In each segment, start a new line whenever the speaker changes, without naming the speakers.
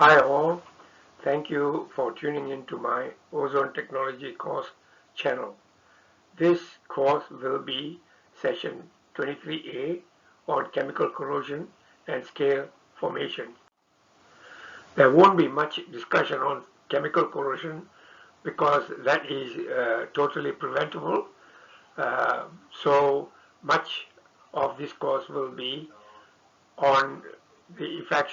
Hi all, thank you for tuning in to my Ozone Technology course channel. This course will be session 23A on chemical corrosion and scale formation. There won't be much discussion on chemical corrosion because that is totally preventable. So much of this course will be on the effects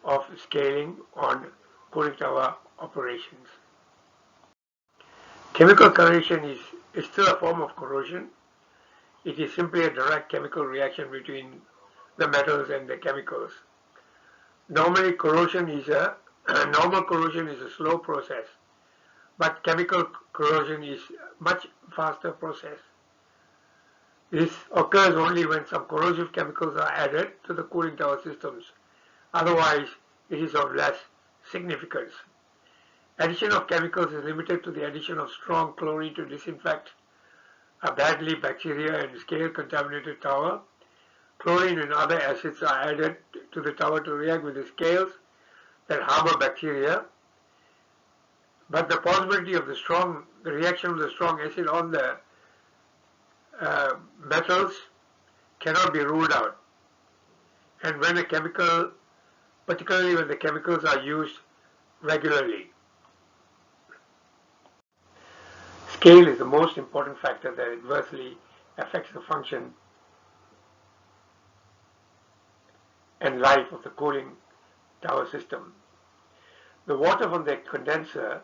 of scaling on cooling tower operations. Chemical corrosion is still a form of corrosion. It is simply a direct chemical reaction between the metals and the chemicals. Normally normal corrosion is a slow process, but chemical corrosion is a much faster process. This occurs only when some corrosive chemicals are added to the cooling tower systems. Otherwise, it is of less significance. Addition of chemicals is limited to the addition of strong chlorine to disinfect a badly bacteria and scale contaminated tower. Chlorine and other acids are added to the tower to react with the scales that harbor bacteria, but the possibility of the reaction of the strong acid on the metals cannot be ruled out. And when a chemical, particularly when the chemicals are used regularly. Scale is the most important factor that adversely affects the function and life of the cooling tower system. The water from the condenser,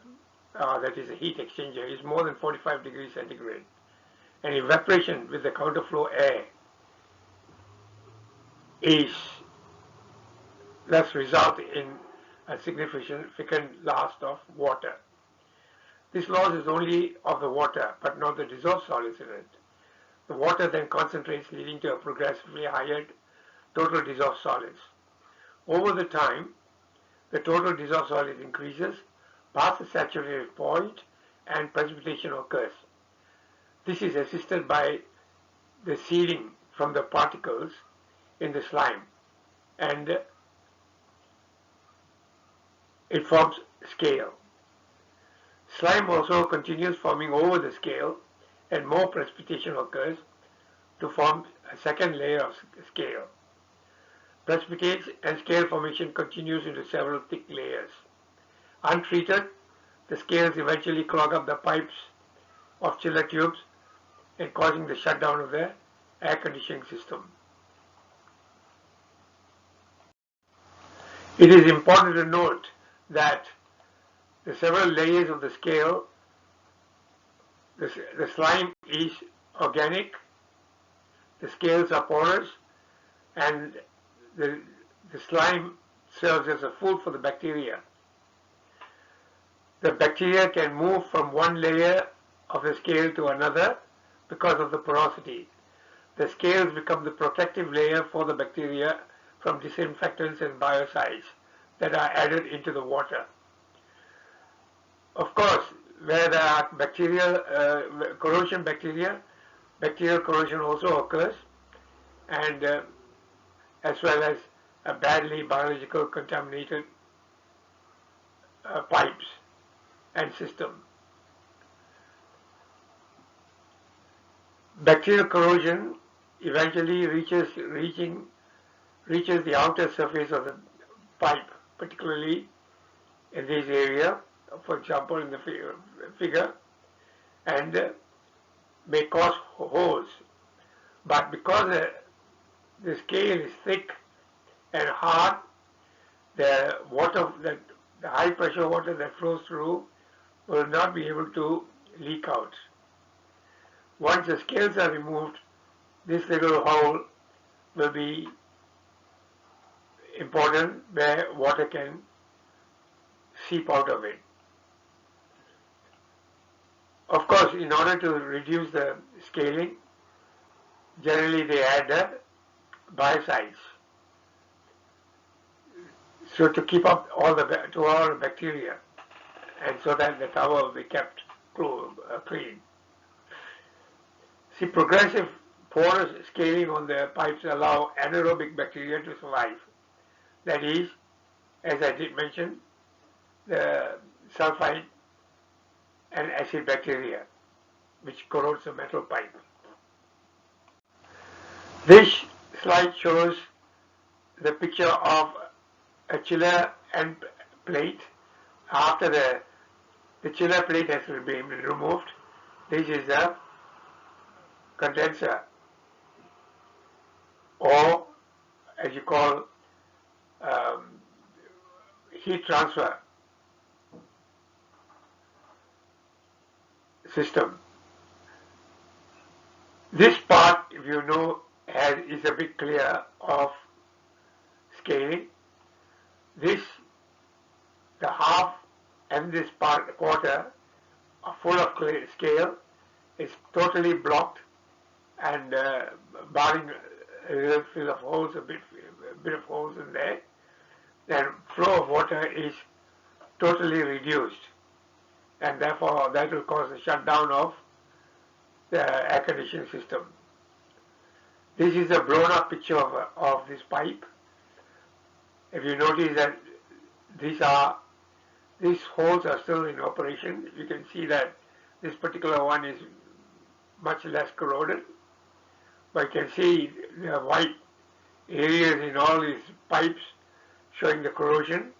that is a heat exchanger, is more than 45 degrees centigrade, and evaporation with the counterflow air is thus result in a significant loss of water. This loss is only of the water, but not the dissolved solids in it. The water then concentrates, leading to a progressively higher total dissolved solids. Over the time, the total dissolved solids increases past the saturated point and precipitation occurs. This is assisted by the seeding from the particles in the slime, and it forms scale. Slime also continues forming over the scale, and more precipitation occurs to form a second layer of scale. Precipitate and scale formation continues into several thick layers. Untreated, the scales eventually clog up the pipes of chiller tubes and causing the shutdown of the air conditioning system. It is important to note that the several layers of the scale, the slime is organic, the scales are porous, and the slime serves as a food for the bacteria. The bacteria can move from one layer of the scale to another because of the porosity. The scales become the protective layer for the bacteria from disinfectants and biocides that are added into the water. Of course, where there are bacterial corrosion also occurs, and as well as a badly biological contaminated pipes and system. Bacterial corrosion eventually reaches the outer surface of the pipe, particularly in this area, for example in the figure, and may cause holes. But because the scale is thick and hard, the high pressure water that flows through will not be able to leak out. Once the scales are removed, this little hole will be important where water can seep out of it. Of course, in order to reduce the scaling, generally they add the biocides. So to keep up all the bacteria, and so that the tower will be kept clean. See, progressive porous scaling on the pipes allow anaerobic bacteria to survive. That is, as I did mention, the sulfide and acid bacteria, which corrodes the metal pipe. This slide shows the picture of a chiller end plate after the chiller plate has been removed. This is the condenser, or as you call heat transfer system. This part, if you know, is a bit clear of scaling. The half and this quarter are full of scale. It's totally blocked and barring a little fill of holes, a bit of holes in there. Then flow of water is totally reduced, and therefore that will cause a shutdown of the air conditioning system. This is a blown up picture of this pipe. If you notice that these holes are still in operation, you can see that this particular one is much less corroded. But you can see the white areas in all these pipes showing the corrosion,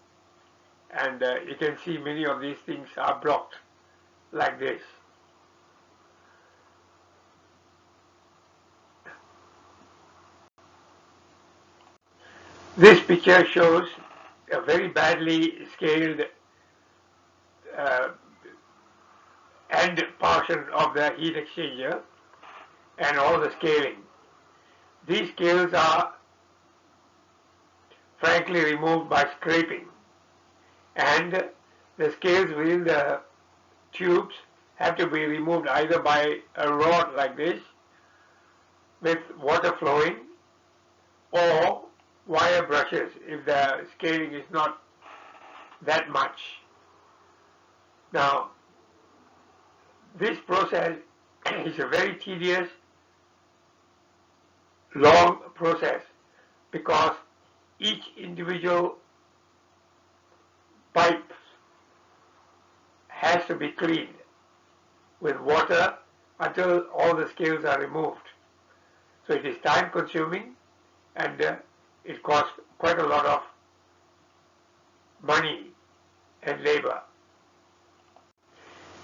and you can see many of these things are blocked like this. This picture shows a very badly scaled end portion of the heat exchanger and all the scaling. These scales are frankly removed by scraping, and the scales within the tubes have to be removed either by a rod like this with water flowing, or wire brushes if the scaling is not that much. Now, this process is a very tedious, long process, because each individual pipe has to be cleaned with water until all the scales are removed. So it is time consuming, and it costs quite a lot of money and labor.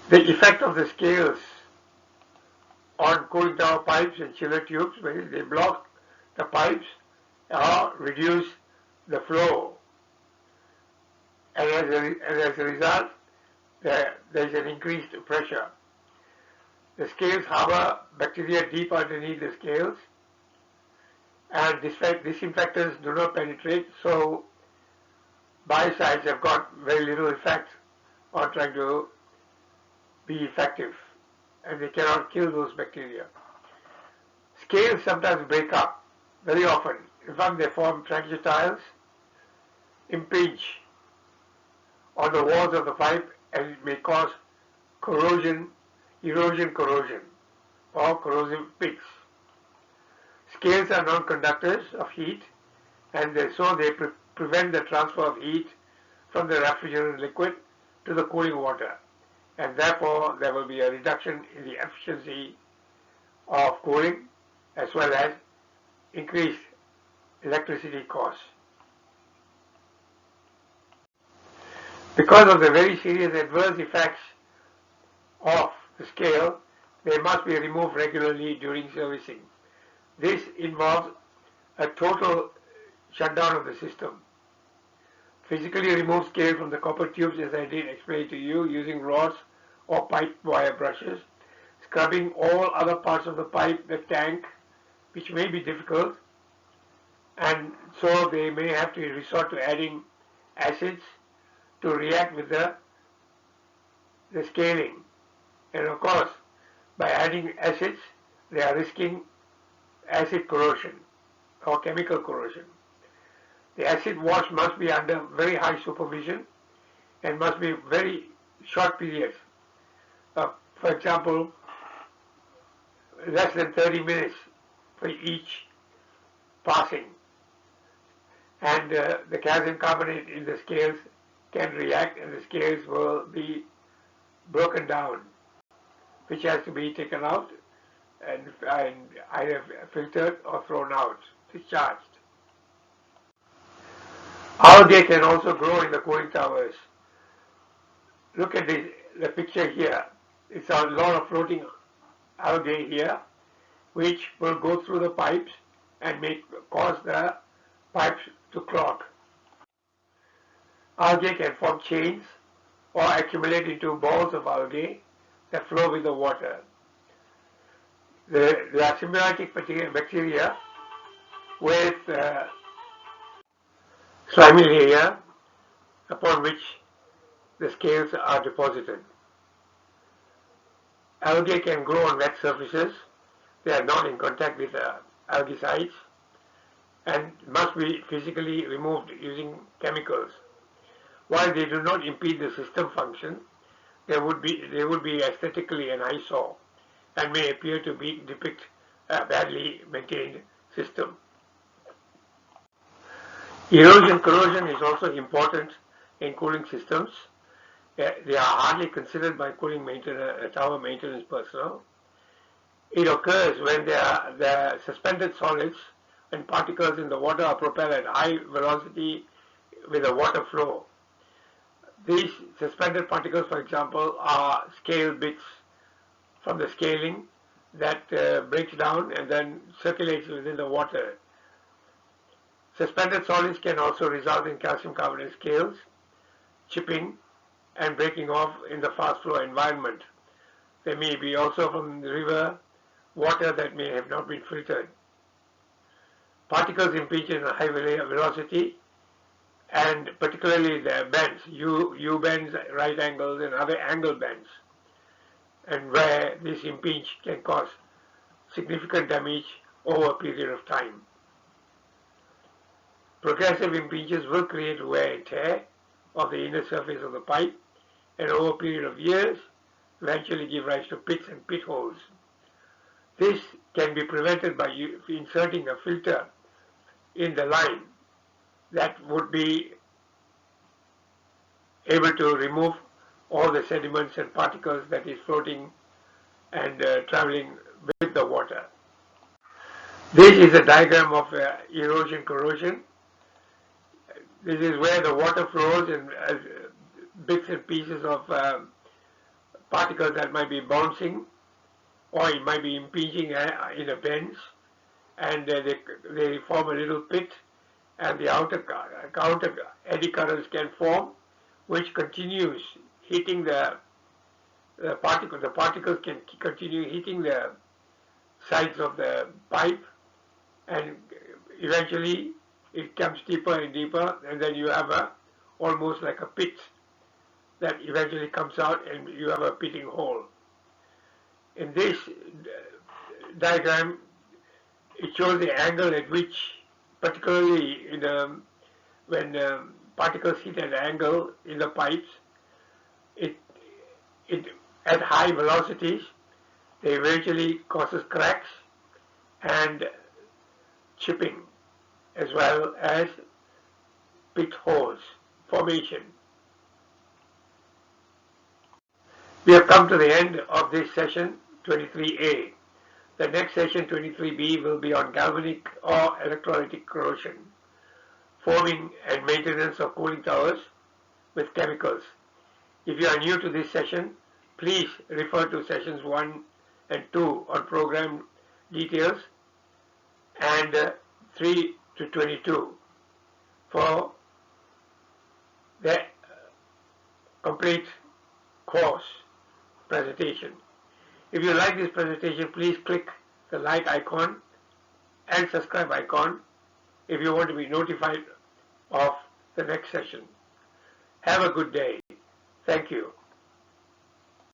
The effect of the scales on cooling tower pipes and chiller tubes, when they block the pipes or reduce the flow, and as a result there is an increased pressure. The scales harbor bacteria deep underneath the scales, and disinfectants do not penetrate, so biocides have got very little effect on trying to be effective, and they cannot kill those bacteria. Scales sometimes break up, very often. In fact, they form projectiles, impinge on the walls of the pipe, and it may cause corrosion, erosion corrosion, or corrosive pits. Scales are non-conductors of heat, and so they prevent the transfer of heat from the refrigerant liquid to the cooling water, and therefore there will be a reduction in the efficiency of cooling, as well as increased electricity costs. Because of the very serious adverse effects of the scale, they must be removed regularly during servicing. This involves a total shutdown of the system. Physically remove scale from the copper tubes, as I did explain to you, using rods or pipe wire brushes, scrubbing all other parts of the pipe, the tank, which may be difficult, and so they may have to resort to adding acids to react with the scaling. And of course, by adding acids, they are risking acid corrosion or chemical corrosion. The acid wash must be under very high supervision and must be very short periods. For example, less than 30 minutes for each passing. and the calcium carbonate in the scales can react, and the scales will be broken down, which has to be taken out and either filtered or thrown out, discharged. Algae can also grow in the cooling towers. Look at the picture here. It's a lot of floating algae here, which will go through the pipes and cause the pipes to clog. Algae can form chains or accumulate into balls of algae that flow with the water. There are symbiotic bacteria with slimy layer upon which the scales are deposited. Algae can grow on wet surfaces. They are not in contact with algicides and must be physically removed using chemicals. While they do not impede the system function, they would be aesthetically an eyesore and may appear to depict a badly maintained system. Erosion corrosion is also important in cooling systems. They are hardly considered by cooling tower maintenance personnel. It occurs when the suspended solids and particles in the water are propelled at high velocity with the water flow. These suspended particles, for example, are scale bits from the scaling that breaks down and then circulates within the water. Suspended solids can also result in calcium carbonate scales, chipping, and breaking off in the fast flow environment. They may be also from the river water that may have not been filtered. Particles impinge in a high velocity, and particularly the bends, U bends, right angles, and other angle bends, and where this impinge can cause significant damage over a period of time. Progressive impinges will create wear and tear of the inner surface of the pipe, and over a period of years eventually give rise to pits and pit holes. This can be prevented by inserting a filter in the line that would be able to remove all the sediments and particles that is floating and traveling with the water. This is a diagram of erosion corrosion. This is where the water flows and bits and pieces of particles that might be bouncing, or it might be impinging in a bends, and they form a little pit, and the outer eddy currents can form, which continues hitting the particles. The particles can continue hitting the sides of the pipe, and eventually it comes deeper and deeper, and then you have almost like a pit that eventually comes out, and you have a pitting hole. In this diagram, it shows the angle at which, particularly when particles hit at an angle in the pipes, it at high velocities, they eventually causes cracks and chipping, as well as pit holes formation. We have come to the end of this session 23A. The next session 23B will be on galvanic or electrolytic corrosion, forming and maintenance of cooling towers with chemicals. If you are new to this session, please refer to sessions 1 and 2 on program details, and 3 to 22 for the complete course presentation. If you like this presentation, please click the like icon and subscribe icon if you want to be notified of the next session. Have a good day. Thank you.